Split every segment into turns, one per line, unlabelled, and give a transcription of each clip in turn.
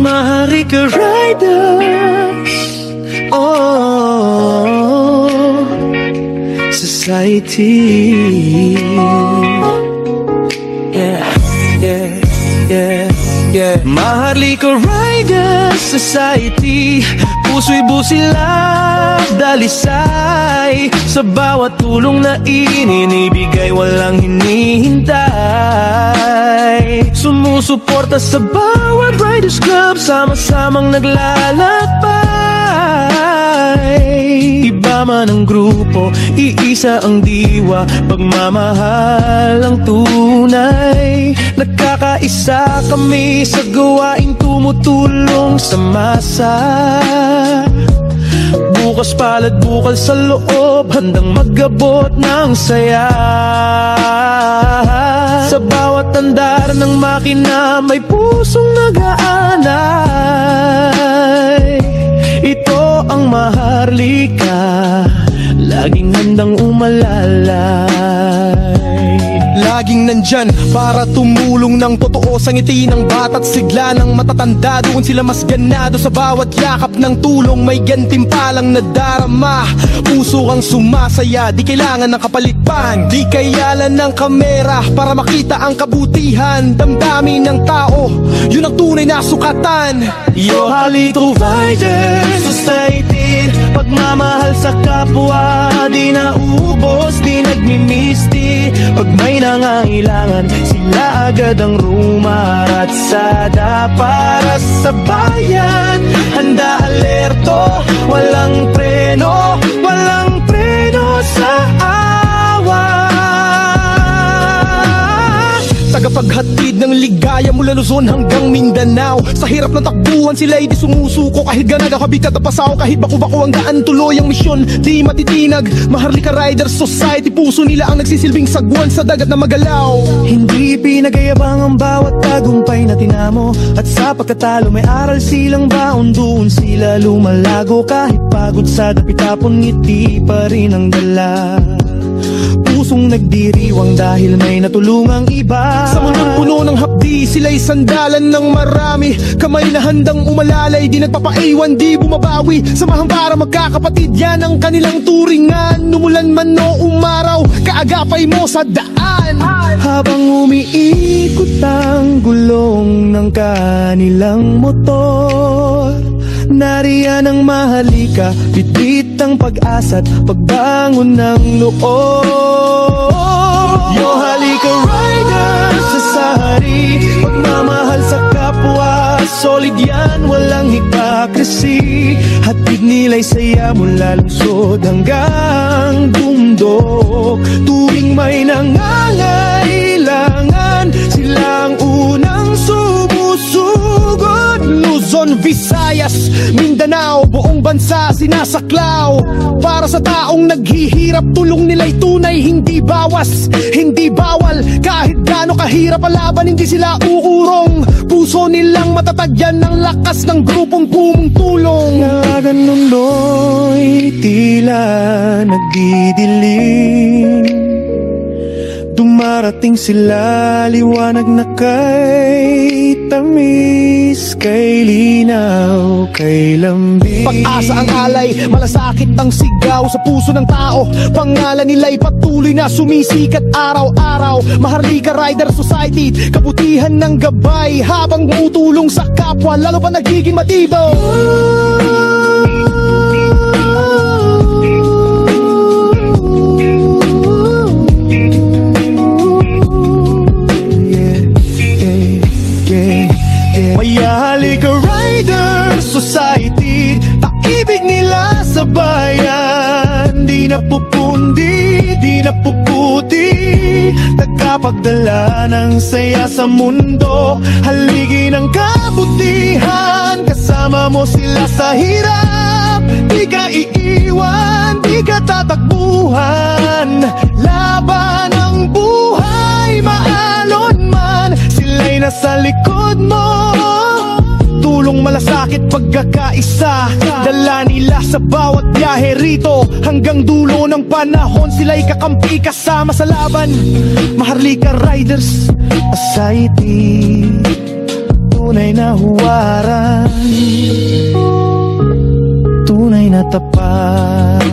Maharlika Riders, oh, Society. Maharlika Riders Society, puso'y busilak, dalisay. Sa bawat tulong na ininibigay, walang hinihintay. Sumusuporta sa bawat Riders Club, sama-samang naglalakbay. Iba man ang grupo, iisa ang diwa, pagmamahal ang tunay. Nagkakaisa kami sa gawaing tumutulong sa masa. Bukas palad bukal sa loob, handang magabot ng saya. Sa bawat andar ng makina, may pusong nag-aanay. Ito ang Maharlika, laging handang umalalay.
Laging nandyan para tumulong ng totoo, sa ngiti ng bata't sigla ng matatanda. Doon sila mas ganado sa bawat yakap ng tulong, may gantimpalang nadarama. Puso kang sumasaya, di kailangan ng kapalitpan, di kayalan ng kamera para makita ang kabutihan. Damdamin ng tao, yun ang tunay na sukatan.
Maharlika Riders Society, pagmamahal sa kapwa, di naubos, di nagmimisti. Pag may nangangailangan, sila agad ang rumaratsada para sa bayan. Handa alerto, walang preno, walang preno sa awa.
Tagapaghatid ng ligaya mula Luzon hanggang Mindanao. Sa hirap ng takbuhan sila'y di sumusuko, kahit ganag ako bigat at pasaw, kahit bako-bako ang daan, tuloy ang misyon, di matitinag. Maharlika Riders Society, puso nila ang nagsisilbing sagwan sa dagat na magalaw.
Hindi pinagayabang ang bawat tagumpay na tinamo, at sa pagkatalo may aral silang baon. Doon sila lumalago, kahit pagod sa dapitapon, ngiti pa rin ang dala. Pusong nagdiriwang dahil may natulungang iba.
Sa mundong puno ng hapdi, sila'y sandalan ng marami. Kamay na handang umalalay, di nagpapaiwan, di bumabawi. Samahan para magkakapatid, yan ang kanilang turingan. Numulan man o umaraw, kaagapay mo sa daan.
Habang umiikot ang gulong ng kanilang motor, nariyan ang Maharlika, bitbit ang pag-asa't pagbangon ng loob. Maharlika Riders Society, pagmamahal sa kapwa, solid yan, walang hypocrisy. Hatid nila'y saya mula lungsod hanggang bundok. Tuwing may nangangailangan, silang unang sumusugod. Luzon, Visayas, Mindanao, buong bansa sinasaklaw. Para sa taong naghihirap, tulong nila'y tunay, hindi bawas, hindi bawal. Kahit gaano kahirap ang laban, hindi sila uurong. Puso nilang matatag, yan ang lakas ng grupong tumutulong. Naganunoy, tila nagdidilim, dumarating sila, liwanag na kay tamis, kay linaw, kay lambing.
Pag-asa ang alay, malasakit ang sigaw sa puso ng tao. Pangalan nila'y patuloy na sumisikat araw-araw. Maharlika Riders Society, kabutihan ng gabay, habang tumutulong sa kapwa, lalo pa nagiging matibay.
Maharlika Riders Society, pag-ibig nila sa bayan, di napupundi, di napuputi. Nagkapagdala ng saya sa mundo, haligi ng kabutihan. Kasama mo sila sa hirap, di ka iiwan, di katatakbuhan. Laban ng buhay, maalon man, sila'y nasa likod mo. Tulong malasakit pagkakaisa, dala nila sa bawat biyahe rito. Hanggang dulo ng panahon, sila'y kakampi kasama sa laban. Maharlika Riders Society, tunay na huwaran, tunay na tapat.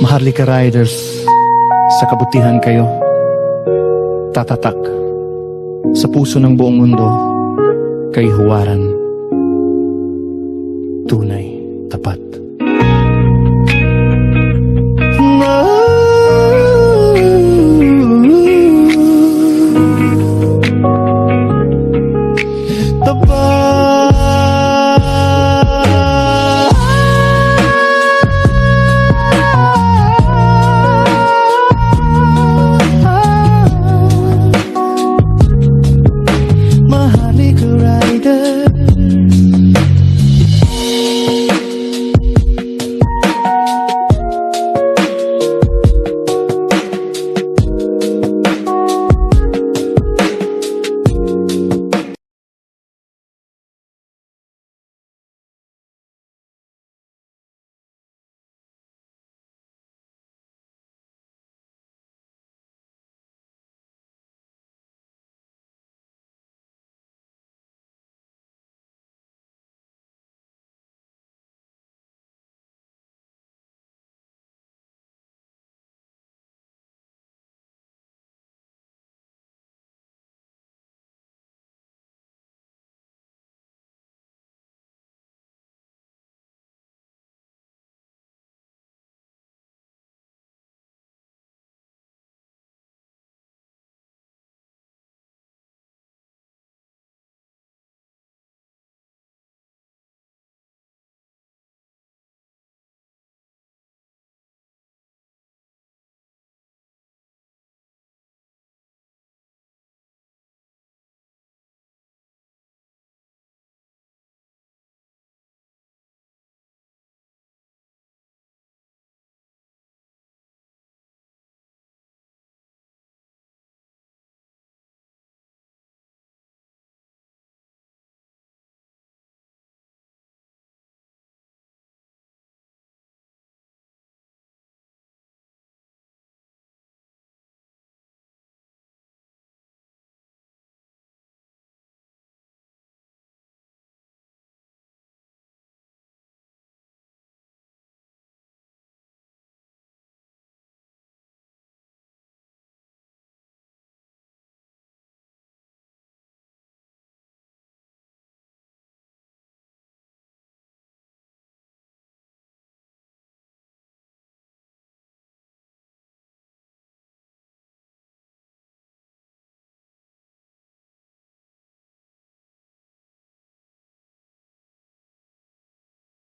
Maharlika Riders, sa kabutihan kayo tatatak. Sa puso ng buong mundo, kay huwaran tunay.